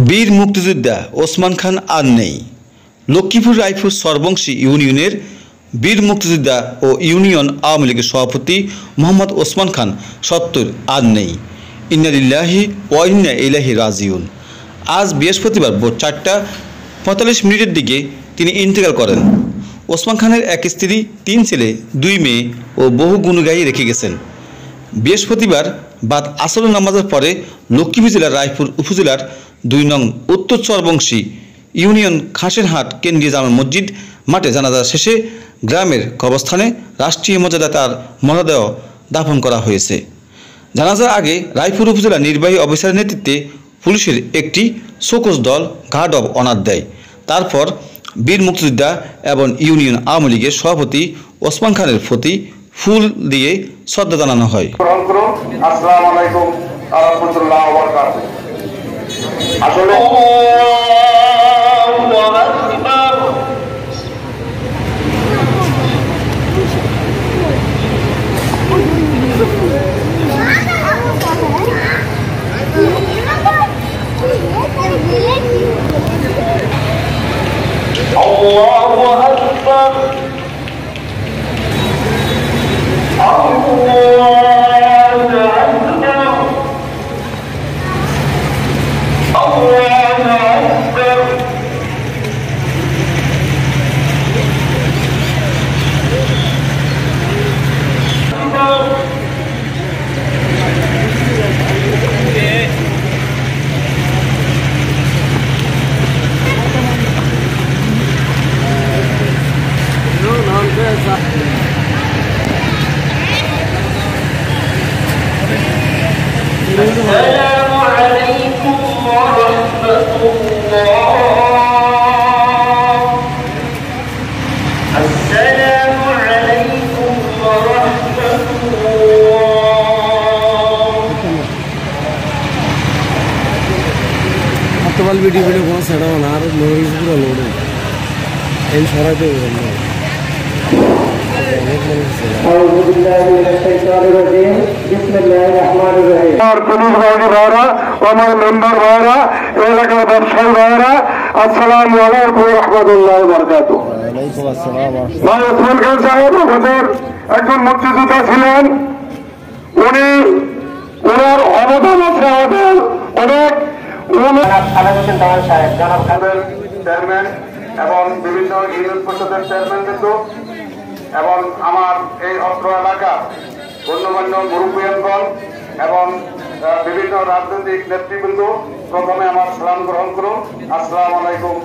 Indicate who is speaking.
Speaker 1: বীর মুক্তিযোদ্ধা ওসমান খান আর নেই। লক্ষ্মীপুর রায়পুর সরবংশী ইউনিয়নের বীর মুক্তিযোদ্ধা ও ইউনিয়ন আওয়ামী লীগের সভাপতি মোহাম্মদ ওসমান খান ৭০ আর নেই। ইন্না লিল্লাহি ওয়া ইন্না ইলাইহি রাজিউন। আজ বৃহস্পতিবার ভোর ৪টা ৪৫ দিকে তিনি ইন্তেকাল করেন। ওসমান খানের এক স্ত্রী, ৩ ছেলে, ২ মেয়ে ও বহু গুণগায়ী রেখে গেছেন। বৃহস্পতিবার বাদ আসরের নামাজের পরে লক্ষ্মীপুর জেলার রায়পুর উপজেলার ২ নং উত্তর চরবংশী ইউনিয়ন খাসেরহাট কেন্দ্রীয় জামে মসজিদ মাঠে জানাজা শেষে গ্রামের কবরস্থানে রাষ্ট্রীয় মর্যাদায় তার মরদেহ দাফন করা হয়েছে। জানাজার আগে রায়পুর উপজেলা নির্বাহী অফিসারের নেতৃত্বে পুলিশের একটি শোকজ দল গার্ড অব অনার দেয়। তারপর বীর মুক্তিযোদ্ধা এবং ইউনিয়ন আওয়ামী লীগের সভাপতি ওসমান খানের প্রতি ফুল দিয়ে শ্রদ্ধা জানানো হয়।
Speaker 2: আসসালামু আলাইকুম ওয়া রাহমাতুল্লাহি ওয়া বারাকাতুহু। আসলে আল্লাহু আকবার। السلام عليكم ورحمة الله. السلام عليكم ورحمة الله.
Speaker 3: अतवाल वीडियो कौन सा ना नोटिस पूरा लोड है इन सारा पे
Speaker 2: أعوذ بالله من الشيطان الرجيم. بسم الله الرحمن الرحيم. पुलिस बागी भाईरा और मेंबर भाईरा এলাকার ব্যবসায়ী ভাইরা আসসালামু আলাইকুম ওয়া রাহমাতুল্লাহি ওয়া বারাকাতুহু।
Speaker 3: ওয়ালাইকুম আসসালাম।
Speaker 2: ভাই ওসমান খান সাহেব আমাদের একজন মুক্তিযোদ্ধা ছিলেন। উনি ওনার অবদান আছে আমাদের অনেক। আলাউদ্দিন দেওয়ান সাহেব জনাব খানের চেয়ারম্যান এবং বিভিন্ন ইউনিয়ন পরিষদের চেয়ারম্যান কিন্তু এবং আমার এই অত্র এলাকার গণ্যমান্য মুরব্বীগণ এবং বিভিন্ন রাজনৈতিক নেতৃবৃন্দ, প্রথমে আমার সালাম গ্রহণ করুন। আসসালামু আলাইকুম।